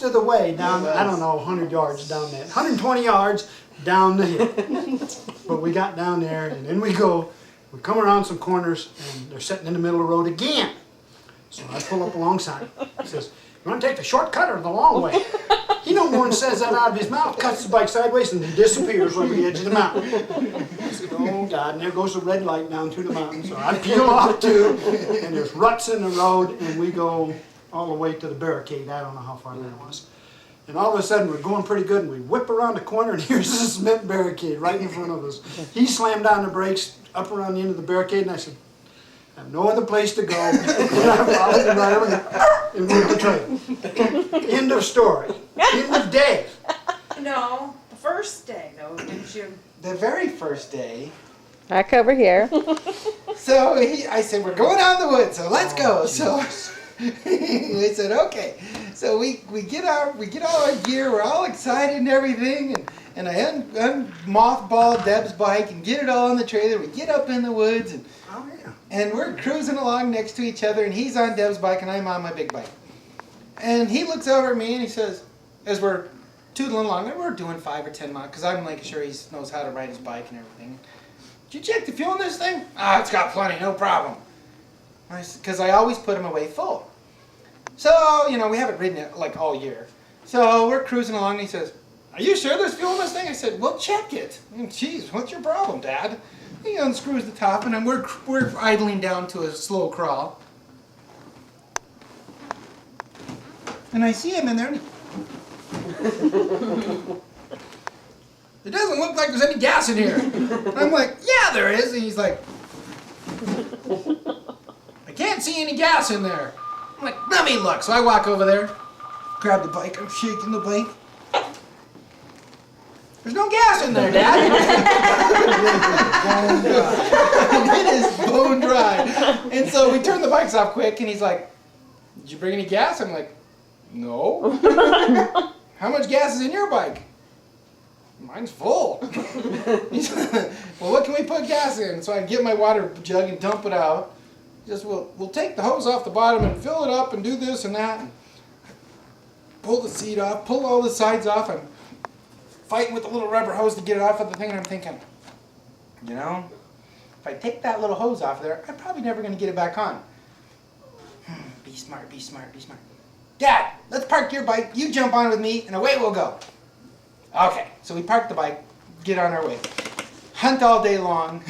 of the way down, I don't know, 100 yards down that, 120 yards down the hill. But we got down there, and then we come around some corners, and they're sitting in the middle of the road again. So I pull up alongside. He says, "You want to take the shortcut or the long way?" He no more than says that out of his mouth, cuts the bike sideways, and he disappears over the edge of the mountain. I said, "Oh God," and there goes the red light down through the mountain. So I peel off too, and there's ruts in the road, and we go all the way to the barricade. I don't know how far that was. And all of a sudden, we're going pretty good, and we whip around the corner, and here's a cement barricade right in front of us. He slammed down the brakes up around the end of the barricade, and I said, "I have no other place to go." And I followed him right over and moved the trail. End of story. End of day. No, the first day though, didn't you? The very first day. Back over here. So I said, "We're going out in the woods, so let's go." So we said, "Okay." So we get all our gear. We're all excited and everything, and I mothball Deb's bike and get it all on the trailer. We get up in the woods and we're cruising along next to each other, and he's on Deb's bike and I'm on my big bike. And he looks over at me and he says, as we're tootling along, and we're doing 5 or 10 miles, because I'm making sure he knows how to ride his bike and everything. "Did you check the fuel in this thing?" "Ah, it's got plenty, no problem." Because I always put him away full. So, we haven't ridden it like all year. So we're cruising along and he says, "Are you sure there's fuel in this thing?" I said, "Well, check it." "Geez, what's your problem, Dad?" He unscrews the top, and then we're idling down to a slow crawl. And I see him in there, and "It doesn't look like there's any gas in here." And I'm like, "Yeah, there is." And he's like, "I can't see any gas in there." I'm like, "Let me look." So I walk over there, grab the bike, I'm shaking the bike. "There's no gas in there, Dad." It is bone dry. And so we turn the bikes off quick, and he's like, "Did you bring any gas?" I'm like, "No." "How much gas is in your bike?" "Mine's full." He's like, "Well, what can we put gas in?" So I get my water jug and dump it out. He says, we'll take the hose off the bottom and fill it up and do this and that. And pull the seat off, pull all the sides off. I'm fighting with the little rubber hose to get it off of the thing, and I'm thinking, if I take that little hose off there, I'm probably never going to get it back on. Be smart, be smart, be smart. "Dad, let's park your bike, you jump on with me, and away we'll go." Okay, so we park the bike, get on our way. Hunt all day long,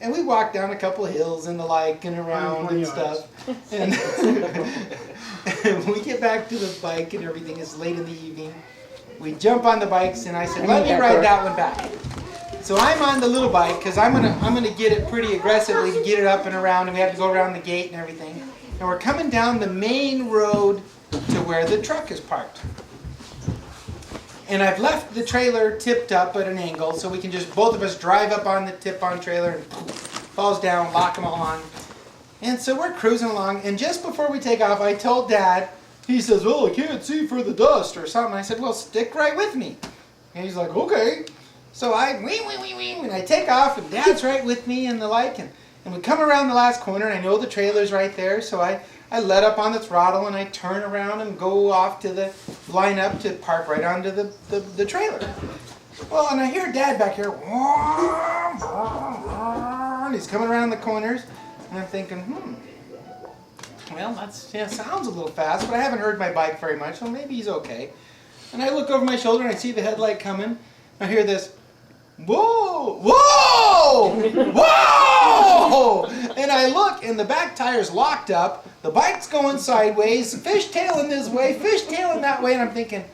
and we walk down a couple of hills and the like and around and stuff. And we get back to the bike and everything is late in the evening. We jump on the bikes, and I said, "Let me ride that one back." So I'm on the little bike because I'm gonna get it pretty aggressively to get it up and around, and we have to go around the gate and everything. And we're coming down the main road to where the truck is parked. And I've left the trailer tipped up at an angle so we can just, both of us, drive up on the tip-on trailer and falls down, lock them all on. And so we're cruising along, and just before we take off, I told Dad, he says, "Oh, I can't see for the dust," or something. I said, "Well, stick right with me." And he's like, "Okay." So I, and I take off, and Dad's right with me and the like, and we come around the last corner, and I know the trailer's right there, so I let up on the throttle, and I turn around and go off to the line up to park right onto the trailer. Well, and I hear Dad back here, and he's coming around the corners, and I'm thinking, well, sounds a little fast, but I haven't heard my bike very much, so maybe he's okay. And I look over my shoulder, and I see the headlight coming. I hear this, "Whoa! Whoa! Whoa!" And I look, and the back tire's locked up. The bike's going sideways, fishtailing this way, fishtailing that way, and I'm thinking,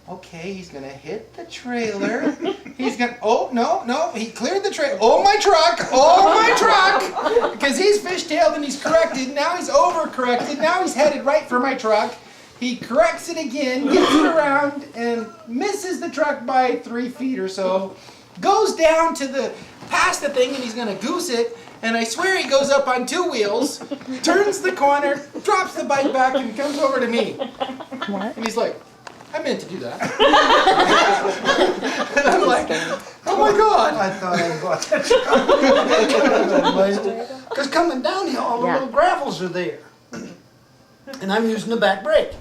okay, he's gonna hit the trailer. He's gonna, oh, no, he cleared the trailer. Oh, my truck! Because he's fishtailed and he's corrected. Now he's overcorrected. Now he's headed right for my truck. He corrects it again, gets it around, and misses the truck by 3 feet or so. Goes down to past the thing, and he's gonna goose it. And I swear he goes up on 2 wheels, turns the corner, drops the bike back, and comes over to me. What? And he's like, "I meant to do that." And I'm like, "Oh my God." I thought I was going to. Because coming down here, all the little gravels are there. And I'm using the back brake.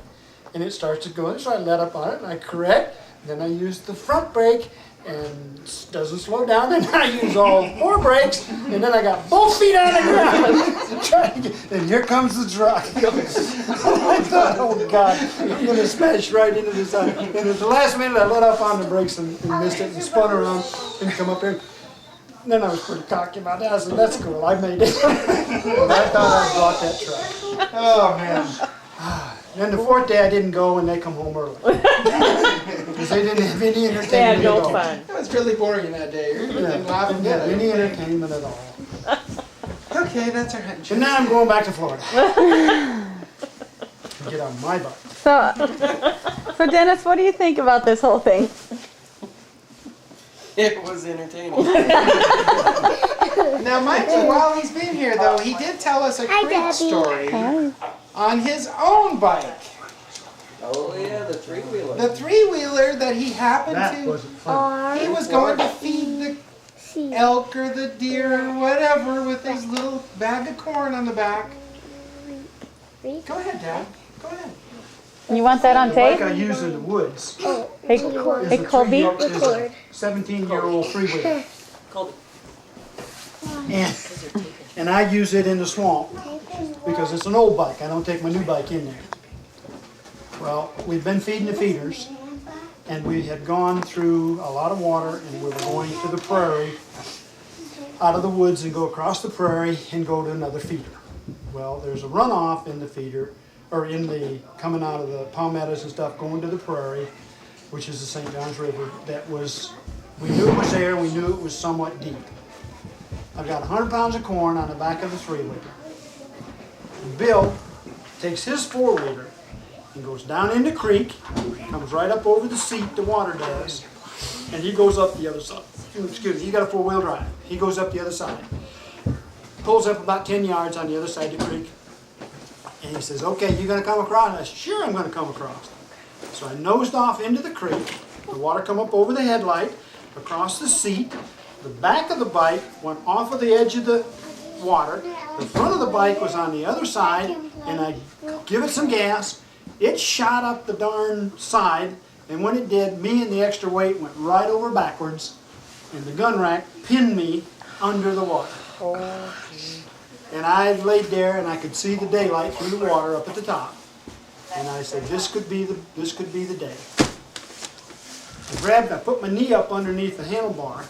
and it starts to go. So I let up on it and I correct. Then I use the front brake and it doesn't slow down. And I use all 4 brakes, and then I got both feet on the ground. Trying to get, and here comes the truck. I thought, oh God, I'm gonna smash right into the side. And at the last minute, I let off on the brakes and missed it and spun around and come up here. And then I was pretty cocky about that. I said, that's cool, I made it. And I thought I brought that truck. Oh, man. Then the 4th day I didn't go and they come home early. Because they didn't have any entertainment They had no at all. fun. It was really boring that day. We Yeah, didn't laugh didn't and have any entertainment at all. Okay, that's our hunting And trip. now I'm going back to Florida. To get on my bike. So Dennis, what do you think about this whole thing? It was entertaining. Now, mind you, while he's been here, though, he did tell us a creek story on his own bike. Oh yeah, the 3-wheeler. The 3-wheeler that he happened That to. wasn't fun. He was going to feed the elk or the deer or whatever with his little bag of corn on the back. Go ahead, Dad. Go ahead. You want that on The bike I tape? use in the woods Hey, is hey a Colby? 17-year-old 3-wheeler. Colby. And I use it in the swamp because it's an old bike. I don't take my new bike in there. Well, we've been feeding the feeders, and we had gone through a lot of water, and we were going to the prairie, out of the woods and go across the prairie and go to another feeder. Well, there's a runoff in the feeder, or in the, coming out of the palmettos and stuff, going to the prairie, which is the St. Johns River, that was, we knew it was there, we knew it was somewhat deep. I've got 100 pounds of corn on the back of the 3-wheeler. Bill takes his 4-wheeler and goes down in the creek, comes right up over the seat, the water does, and he goes up the other side. Excuse me, he's got a 4-wheel drive. He goes up the other side. Pulls up about 10 yards on the other side of the creek, and he says, okay, you gonna come across? And I said, sure, I'm gonna come across. So I nosed off into the creek, the water come up over the headlight, across the seat, the back of the bike went off of the edge of the water, the front of the bike was on the other side, and I give it some gas, it shot up the darn side, and when it did, me and the extra weight went right over backwards, and the gun rack pinned me under the water. And I laid there and I could see the daylight through the water up at the top. And I said, this could be the day. I put my knee up underneath the handlebar,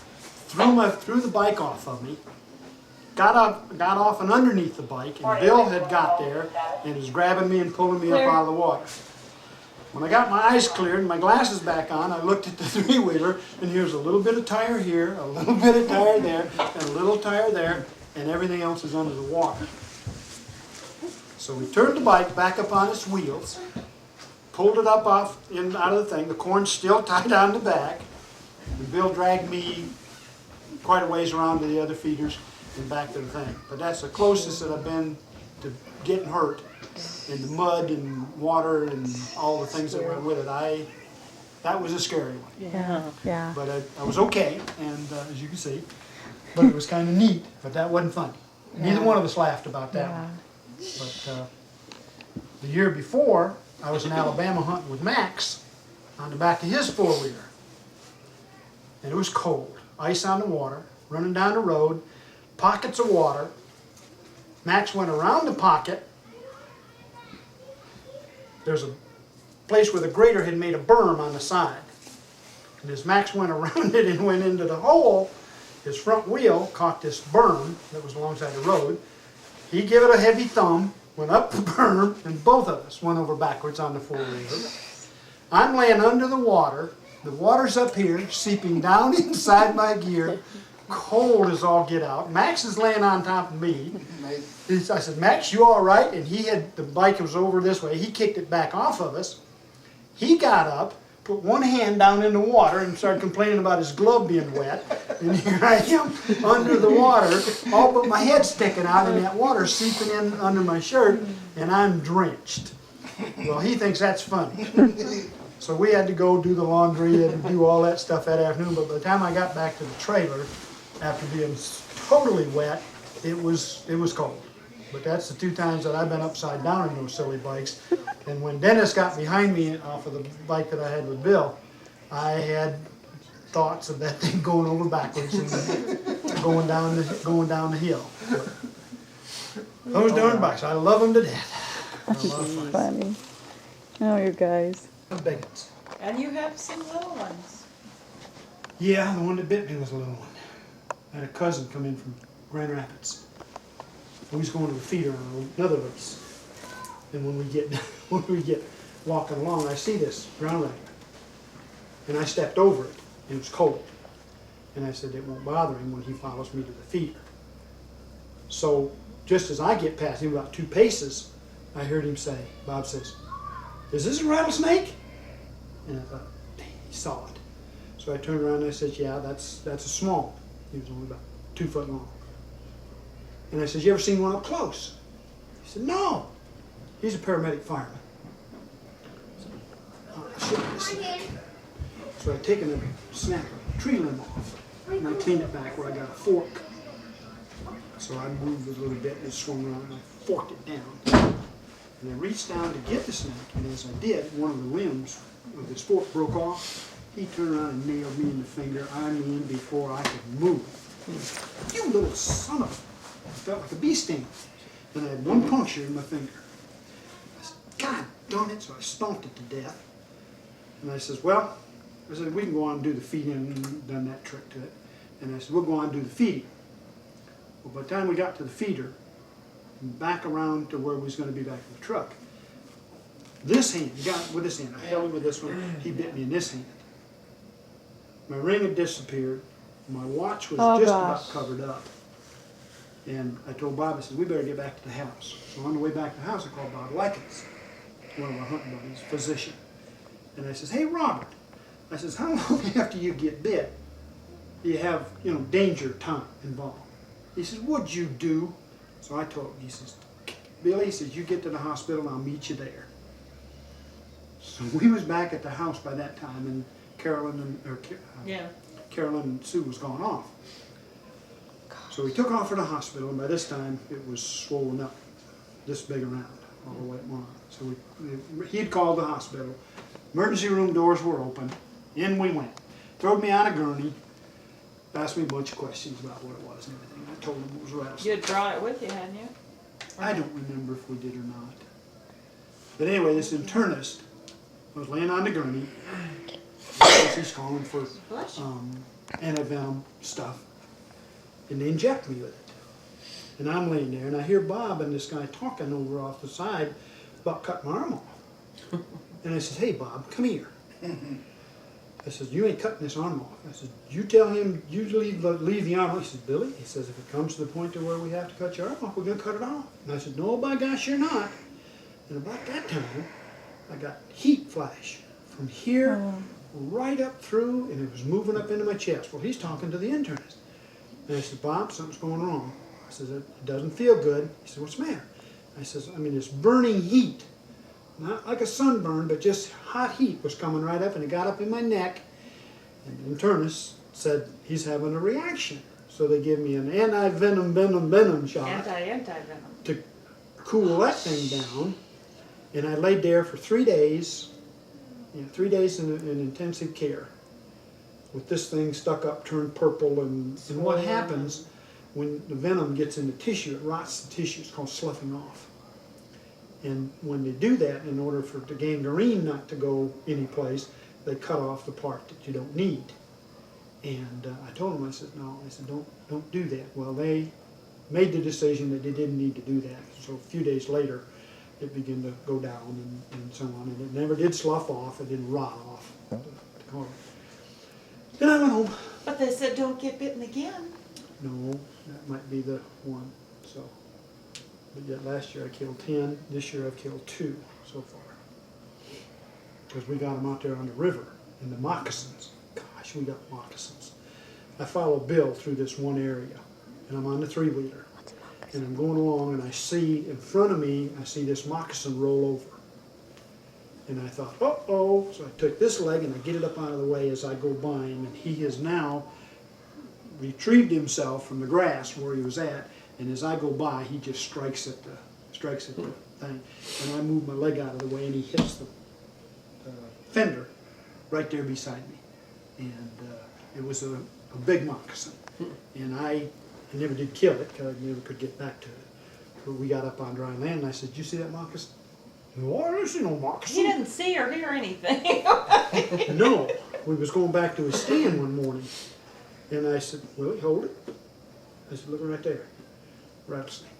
threw the bike off of me, got off and underneath the bike, and Bill had got there and was grabbing me and pulling me up out of the water. When I got my eyes cleared and my glasses back on, I looked at the 3-wheeler, and here's a little bit of tire here, a little bit of tire there, and a little tire there, and everything else is under the water. So we turned the bike back up on its wheels, pulled it up out of the thing, the corn's still tied on the back, and Bill dragged me quite a ways around to the other feeders and back to the thing. But that's the closest that I've been to getting hurt in the mud and water and all the things that went with it. That was a scary one. Yeah. But I was okay, and as you can see, but it was kind of neat, but that wasn't funny. Neither one of us laughed about that one. But the year before, I was in Alabama hunting with Max on the back of his 4-wheeler. And it was cold, ice on the water, running down the road, pockets of water. Max went around the pocket. There's a place where the grader had made a berm on the side. And as Max went around it and went into the hole, his front wheel caught this berm that was alongside the road. He gave it a heavy thumb, went up the berm, and both of us went over backwards on the 4-wheeler. I'm laying under the water's up here, seeping down inside my gear, cold as all get out. Max is laying on top of me. I said, Max, you all right? And the bike was over this way. He kicked it back off of us. He got up, put one hand down in the water and started complaining about his glove being wet. And here I am under the water, all but my head sticking out and that water seeping in under my shirt, and I'm drenched. Well, he thinks that's funny. So we had to go do the laundry and do all that stuff that afternoon, but by the time I got back to the trailer, after being totally wet, it was cold. But that's the 2 times that I've been upside down in those silly bikes. And when Dennis got behind me off of the bike that I had with Bill, I had thoughts of that thing going over backwards and going down the hill. But those darn bikes, I love them to death. They're a lot of fun. Funny. Oh, you guys. The big ones. And you have some little ones. Yeah, the one that bit me was a little one. I had a cousin come in from Grand Rapids. He was going to the feeder on another race. And when we get walking along, I see this brown ragger. And I stepped over it. It was cold. And I said, it won't bother him when he follows me to the feeder. So just as I get past him about 2 paces, I heard him say, Bob says, is this a rattlesnake? And I thought, dang, he saw it. So I turned around and I said, yeah, that's a small one. He was only about 2 foot long. And I said, you ever seen one up close? He said, no. He's a paramedic fireman. So I'd taken a snap of a tree limb off, and I cleaned it back where I got a fork. So I moved it a little bit and it swung around and I forked it down. And I reached down to get the snake, and as I did, one of the limbs of his fork broke off. He turned around and nailed me in the finger, I mean, before I could move. You little son of a... I felt like a bee sting. And I had 1 puncture in my finger. I said, God darn it, so I stomped it to death. And I says, well, I said, we can go on and do the feeding, and done that trick to it. And I said, we'll go on and do the feeding. Well, by the time we got to the feeder, and back around to where we was going to be back in the truck, this hand, he got with this hand, I held him with this one, he bit me in this hand. My ring had disappeared, my watch was Oh, just gosh. about covered up. And I told Bob, I said, we better get back to the house. So on the way back to the house, I called Bob Likens, one of our hunting buddies, physician. And I says, hey, Robert, I says, how long after you get bit do you have, danger time involved? He says, what'd you do? So I told him, he says, Billy, he says, you get to the hospital and I'll meet you there. So we was back at the house by that time, and Carolyn and Sue was gone off. So we took off for the hospital, and by this time it was swollen up, this big around, all the way at one. So he had called the hospital. Emergency room doors were open. In we went. Throwed me on a gurney. Asked me a bunch of questions about what it was and everything. I told him it was a rattlesnake. You had brought it with you, hadn't you? I don't remember if we did or not. But anyway, this internist was laying on the gurney. He's calling for Bless you. antivenom stuff. And they inject me with it. And I'm laying there, and I hear Bob and this guy talking over off the side about cutting my arm off. And I said, hey, Bob, come here. I said, you ain't cutting this arm off. I said, you tell him you leave the arm off. He says, Billy, he says, if it comes to the point to where we have to cut your arm off, we're going to cut it off. And I said, no, by gosh, you're not. And about that time, I got heat flash from here right up through, and it was moving up into my chest. Well, he's talking to the internist. And I said, Bob, something's going wrong. I said, it doesn't feel good. He said, what's the matter? I says, I mean, it's burning heat. Not like a sunburn, but just hot heat was coming right up, and it got up in my neck. And the internist said, he's having a reaction. So they give me an anti-venom shot Anti-venom. to cool that thing down. And I laid there for 3 days, 3 days in intensive care, with this thing stuck up, turned purple, and what happens when the venom gets in the tissue, it rots the tissue. It's called sloughing off. And when they do that, in order for the gangrene not to go anyplace, they cut off the part that you don't need. And I told them, I said, no, I said, don't do that. Well, they made the decision that they didn't need to do that. So a few days later, it began to go down and so on. And it never did slough off. It didn't rot off. Then I went home. But they said don't get bitten again. No, that might be the one. So, but yet last year I killed 10. This year I've killed 2 so far. Because we got them out there on the river in the moccasins. Gosh, we got moccasins. I follow Bill through this one area, and I'm on the 3-wheeler. And I'm going along, and I see in front of me, I see this moccasin roll over. And I thought, uh-oh. So I took this leg and I get it up out of the way as I go by him. And he has now retrieved himself from the grass where he was at And as I go by, he just strikes at the thing. And I move my leg out of the way, and he hits the fender right there beside me. And it was a big moccasin. And I never did kill it, because I never could get back to it. But we got up on dry land, and I said, "Did you see that moccasin?" "No, I didn't see no He moccasin." didn't see or hear anything. No, we was going back to his stand one morning, and I said, "Willie, hold it." I said, "Looking right there, rattlesnake."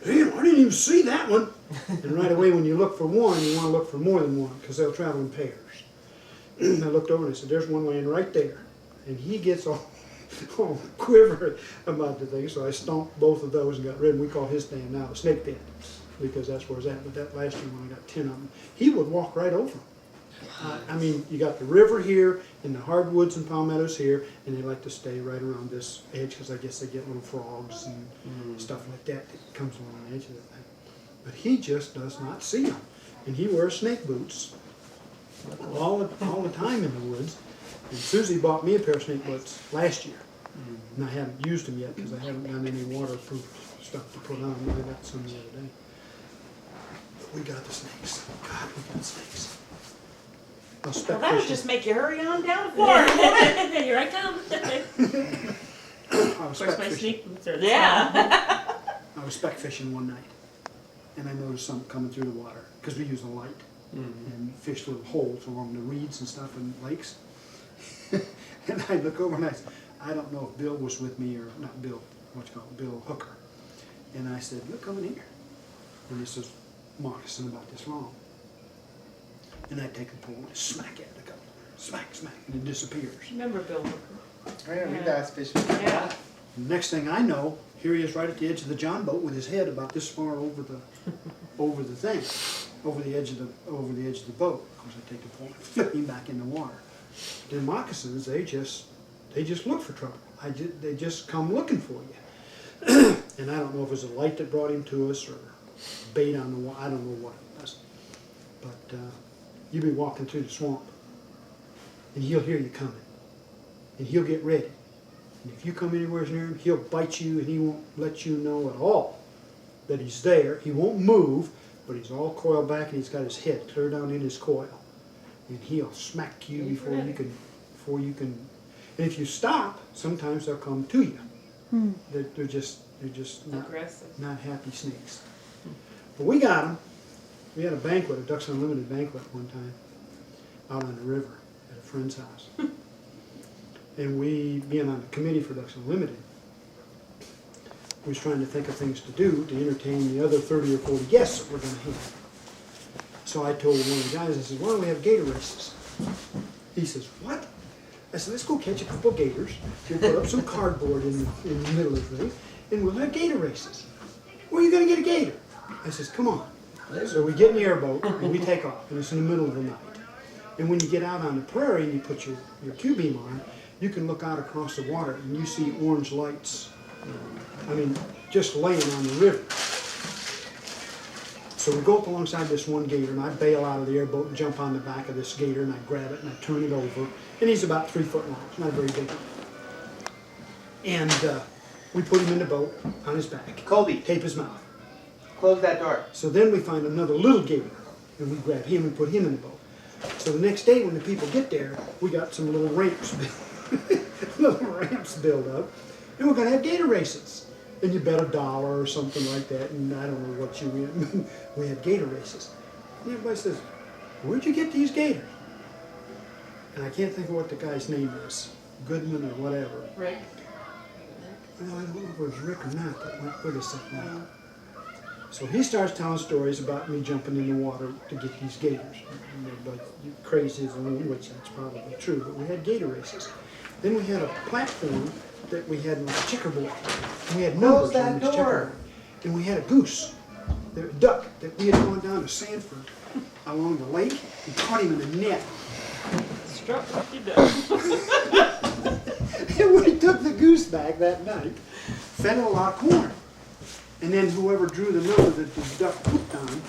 "Damn, I didn't even see that one." And right away, when you look for one, you want to look for more than one, because they'll travel in pairs. I looked over and I said, "There's one laying right there," and he gets all quiver about the thing. So I stomped both of those and got rid of them. We call his stand now a snake den, because that's where it's at. But that last year when I got 10 of them, he would walk right over them. I mean, you got the river here and the hardwoods and palmettos here, and they like to stay right around this edge, because I guess they get little frogs and stuff like that that comes along the edge of the thing. But he just does not see them, and he wears snake boots all the time in the woods. And Susie bought me a pair of snake boots last year, and I haven't used them yet because I haven't got any waterproof stuff to put on. I got some the other day. But we got the snakes. God, we got snakes. I'll Well, spec that would fishing. just make you hurry on down to Florida. Here I come. I was Where's spec my fishing. sneak boots? Are they Yeah. I was spec fishing one night, and I noticed something coming through the water because we use a light and fish little holes along the reeds and stuff in lakes. And I look over and I said, I don't know if Bill was with me or not Bill, what's called Bill Hooker. And I said, "Look over here." And he says, "Moccasin about this long." And I take a pole and smack at it a couple, smack, and it disappears. Remember Bill Hooker? Oh yeah, we bass fish with Yeah. And next thing I know, here he is right at the edge of the john boat with his head about this far over the thing, over the edge of the boat. Of course, I take the pole and flip him back in the water. The moccasins, they just look for trouble. They just come looking for you. And I don't know if it was a light that brought him to us or bait on the water. I don't know what it was. But you be walking through the swamp, and he'll hear you coming, and he'll get ready. And if you come anywhere near him, he'll bite you, and he won't let you know at all that he's there. He won't move, but he's all coiled back, and he's got his head clear down in his coil. And he'll smack you before you can. And if you stop, sometimes they'll come to you. They're just not Aggressive. not happy snakes. But we got them. We had a banquet, a Ducks Unlimited banquet one time, out on the river at a friend's house. And we, being on the committee for Ducks Unlimited, was trying to think of things to do to entertain the other 30 or 40 guests that we're going to have. So I told one of the guys, I said, "Why don't we have gator races?" He says, "What?" I said, "Let's go catch a couple of gators. We'll put up some cardboard in the middle of the thing, and we'll have gator races." "Where are you going to get a gator?" I says, "Come on." So we get in the airboat, and we take off, and it's in the middle of the night. And when you get out on the prairie and you put your Q-beam on, you can look out across the water, and you see orange lights. I mean, just laying on the river. So we go up alongside this one gator, and I bail out of the airboat and jump on the back of this gator, and I grab it, and I turn it over. And he's about 3 foot long. He's not very big. And we put him in the boat on his back. Colby, Tape his mouth. close that door. So then we find another little gator, and we grab him and put him in the boat. So the next day when the people get there, we got some little ramps, built up, and we're going to have gator races. And you bet $1 or something like that, and I don't know what you win. We had gator races. And everybody says, "Where'd you get these gators?" And I can't think of what the guy's name is, Goodman or whatever. Rick. Well, I don't know if it was Rick or not that went with us that night. So he starts telling stories about me jumping in the water to get these gators. And everybody crazy as a loon, which that's probably true, but we had gator races. Then we had a platform that we had like a checkerboard. And we had numbers Close that on this door. checkerboard. And we had a goose, a duck, that we had gone down to Sanford along the lake and caught him in a net. Struck like you does. And we took the goose back that night, fed it a lot of corn. And then whoever drew the number that the duck pooped on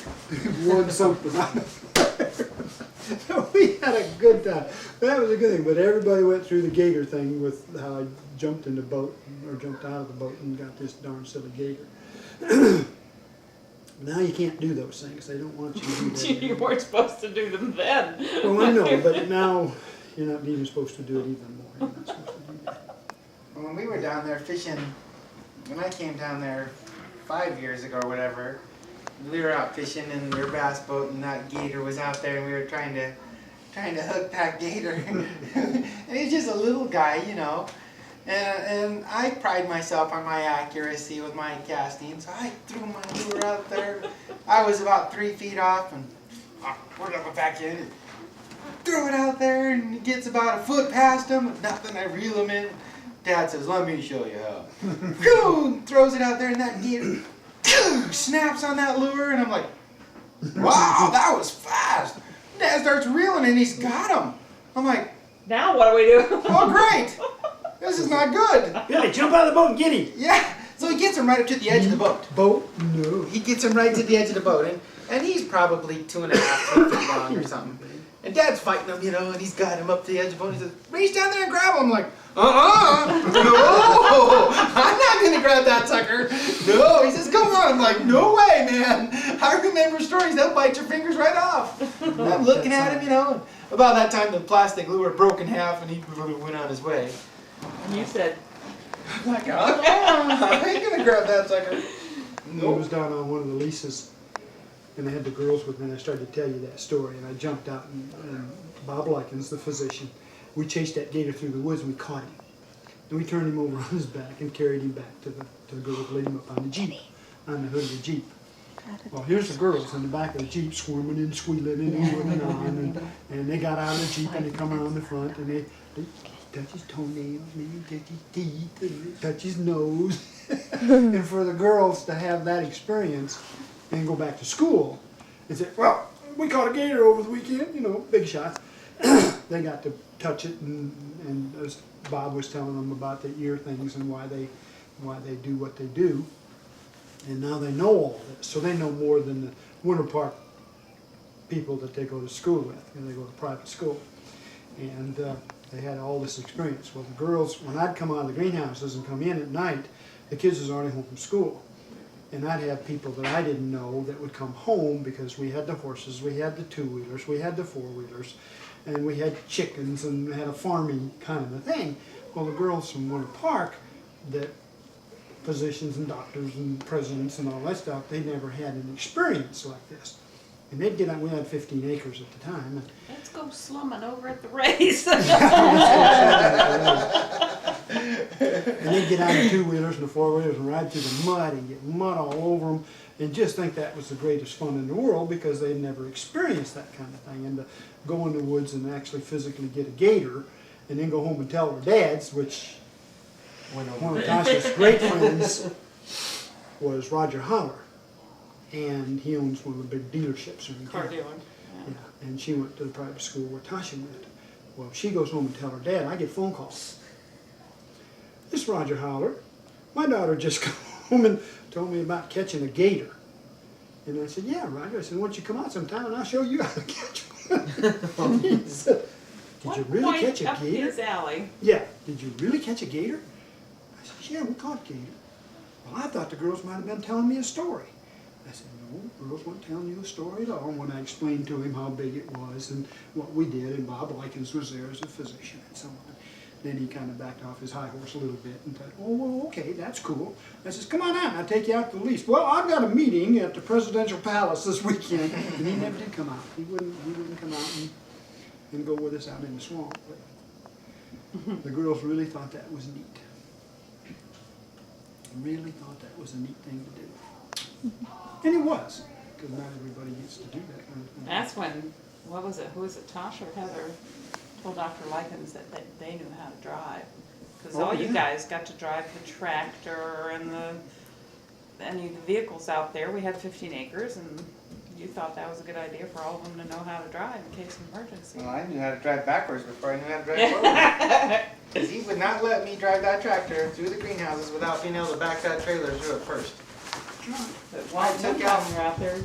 won something out of it. So we had a good time. That was a good thing. But everybody went through the gator thing with how I jumped in the boat, or jumped out of the boat and got this darn silly gator. Now you can't do those things. They don't want you to do that. You weren't supposed to do them then. Well, I know, but now you're not even supposed to do it even more. You're not supposed to do that. When we were down there fishing, when I came down there 5 years ago or whatever, we were out fishing in your bass boat and that gator was out there and we were trying to hook that gator. And he's just a little guy, you know. And I pride myself on my accuracy with my casting, so I threw my lure out there. I was about 3 feet off and we're up back in. Throw it out there and it gets about a foot past him. Nothing, I reel him in. Dad says, let me show you how. Phew, throws it out there and that gator snaps on that lure and I'm like, wow, that was fast. Dad starts reeling and he's got him. I'm like, Now what do we do? oh great, this is not good. Billy, jump out of the boat and get him. Yeah, so he gets him right up to the edge of the boat. Boat? No. He gets him right to the edge of the boat and he's probably 2.5, 3 feet long or something. And Dad's fighting him, you know, and he's got him up to the edge of the boat. He says, reach down there and grab him. I'm like, no, I'm not going to grab that sucker. No, he says, come on. I'm like, no way, man. I remember stories, they'll bite your fingers right off. And I'm looking at him, you know, and about that time the plastic lure broke in half and he went on his way. And you said, I'm like, I ain't going to grab that sucker. I was down on one of the leases, and I had the girls with me, and I started to tell you that story, and I jumped out, and Bob Likens, the physician, we chased that gator through the woods, and we caught him. And we turned him over on his back and carried him back to the girls, laid him up on the Jeep, on the hood of the Jeep. Well, here's the girls in the back of the Jeep squirming and squealing and oohing and on, and they got out of the Jeep, and they come around the front, and they touch his toenails, maybe touch his teeth, and touch his nose. And for the girls to have that experience and go back to school and say, well, we caught a gator over the weekend, you know, big shots. They got to touch it, and as Bob was telling them about the ear things and why they do what they do. And now they know all this, so they know more than the Winter Park people that they go to school with, and they go to private school. And they had all this experience. Well, the girls, when I'd come out of the greenhouses and come in at night, the kids was already home from school. And I'd have people that I didn't know that would come home because we had the horses, we had the two-wheelers, we had the four-wheelers, and we had chickens and had a farming kind of a thing. Well, the girls from Winter Park, that physicians and doctors and presidents and all that stuff, they never had an experience like this. And they'd get out, we had 15 acres at the time. let's go slumming over at the race. And they'd get out of the two-wheelers and the four-wheelers and ride through the mud and get mud all over them and just think that was the greatest fun in the world because they'd never experienced that kind of thing. And to go in the woods and actually physically get a gator and then go home and tell their dads, which one of Tasha's great friends was Roger Holler. And he owns one of the big dealerships in Car town. dealer. Yeah, and she went to the private school where Tasha went. Well, she goes home and tells her dad, I get phone calls. This Roger Holler, my daughter just come home and told me about catching a gator. And I said, yeah, Roger. I said, why don't you come out sometime and I'll show you how to catch one. He said, did you really catch a Up gator? his alley. Yeah, did you really catch a gator? I said, yeah, we caught a gator. Well, I thought the girls might have been telling me a story. I said, no, girls weren't telling you a story at all when I explained to him how big it was and what we did, and Bob Likens was there as a physician and so on. Then he kind of backed off his high horse a little bit and said, oh, well, okay, that's cool. I says, come on out, I'll take you out to the lease. Well, I've got a meeting at the Presidential Palace this weekend. And he never did come out. He wouldn't come out and go with us out in the swamp. But the girls really thought that was neat. Really thought that was a neat thing to do. And it was, because not everybody gets to do that kind of thing. That's when, what was it, who was it, Tasha or Heather told Dr. Likens that they knew how to drive. Because Oh, all you yeah. guys got to drive the tractor and any of the vehicles out there. We had 15 acres and you thought that was a good idea for all of them to know how to drive in case of emergency. Well, I knew how to drive backwards before I knew how to drive forward. Because he would not let me drive that tractor through the greenhouses without being able to back that trailer through it first. But one took time out- we were out there,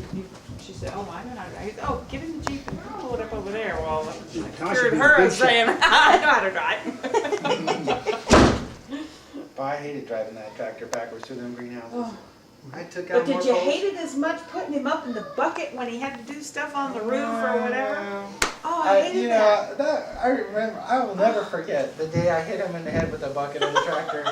she said, oh, I don't know how to drive. Oh, get in the Jeep and pull it up over there. Well, Tasha I heard being a her big saying, I know how to drive. Oh, I hated driving that tractor backwards through them greenhouses. Oh. I took out But did more you poles. hate it as much putting him up in the bucket when he had to do stuff on the roof or whatever? Oh, I hated that. I remember, I will never forget the day I hit him in the head with a bucket of the tractor.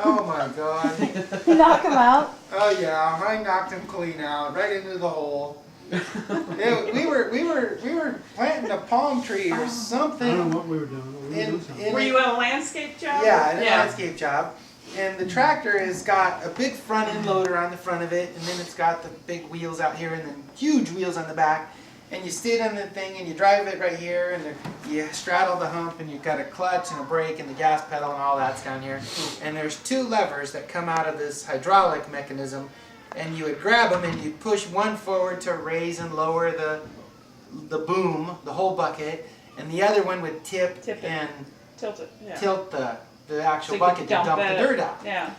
Oh my God. You knock him out. Oh yeah, I knocked him clean out, right into the hole. We were planting a palm tree or I don't know something. what we were doing. We were doing something. Were you at a landscape job? Yeah, in a landscape job. And the tractor has got a big front end loader on the front of it, and then it's got the big wheels out here, and then huge wheels on the back. And you sit on the thing, and you drive it right here, and you straddle the hump, and you've got a clutch and a brake and the gas pedal and all that's down here. And there's two levers that come out of this hydraulic mechanism, and you would grab them and you push one forward to raise and lower the boom, the whole bucket, and the other one would tip Tip it. and Tilt it, yeah. tilt the actual So you bucket could to dump the it. dirt out. Yeah.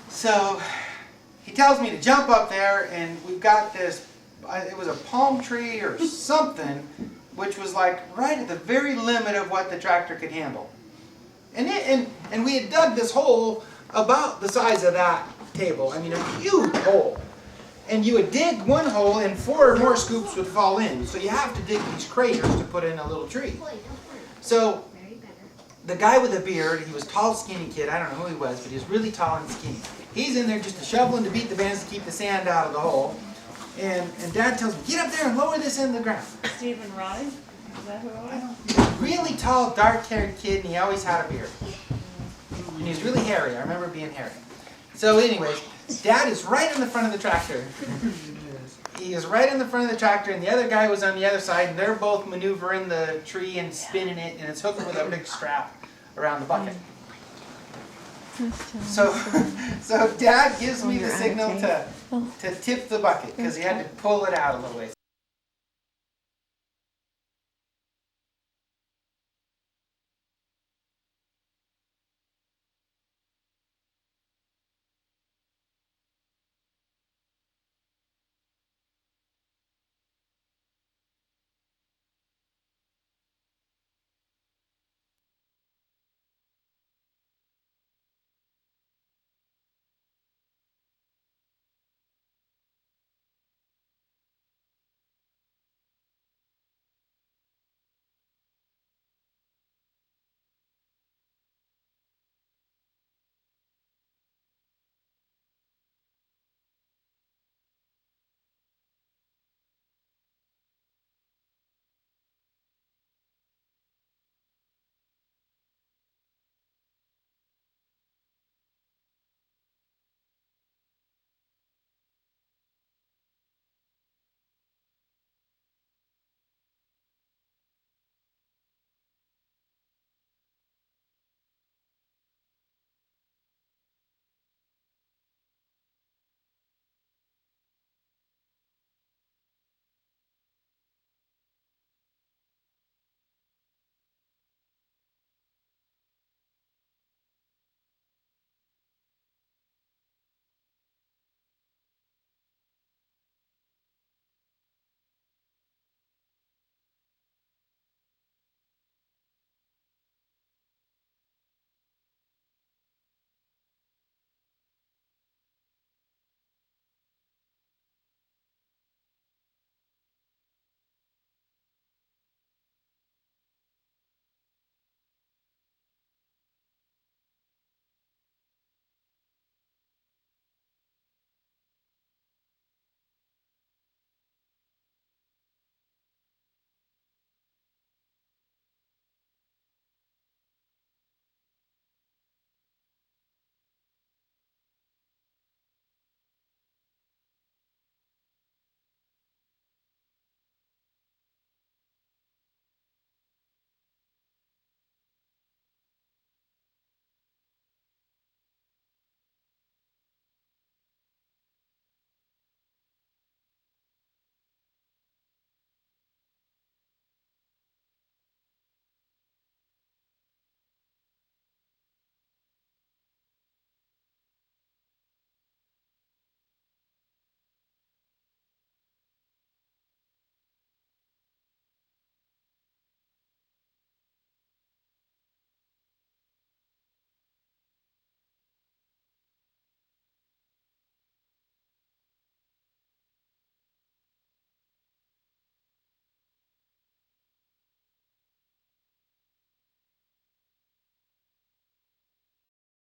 So he tells me to jump up there, and we've got this, it was a palm tree or something, which was like right at the very limit of what the tractor could handle. And we had dug this hole about the size of that table. I mean, a huge hole. And you would dig one hole and 4 more scoops would fall in. So you have to dig these craters to put in a little tree. So the guy with the beard, he was tall, skinny kid. I don't know who he was, but he was really tall and skinny. He's in there just shoveling to beat the bands to keep the sand out of the hole. And Dad tells me, get up there and lower this in the ground. Stephen Ryan, is that who it was? He's a really tall, dark-haired kid, and he always had a beard. And he was really hairy. I remember being hairy. So anyways, Dad is right in the front of the tractor. He is right in the front of the tractor, and the other guy was on the other side, and they're both maneuvering the tree and spinning it, and it's hooked with a big strap around the bucket. So Dad gives me the signal to tip the bucket, because he had to pull it out a little ways.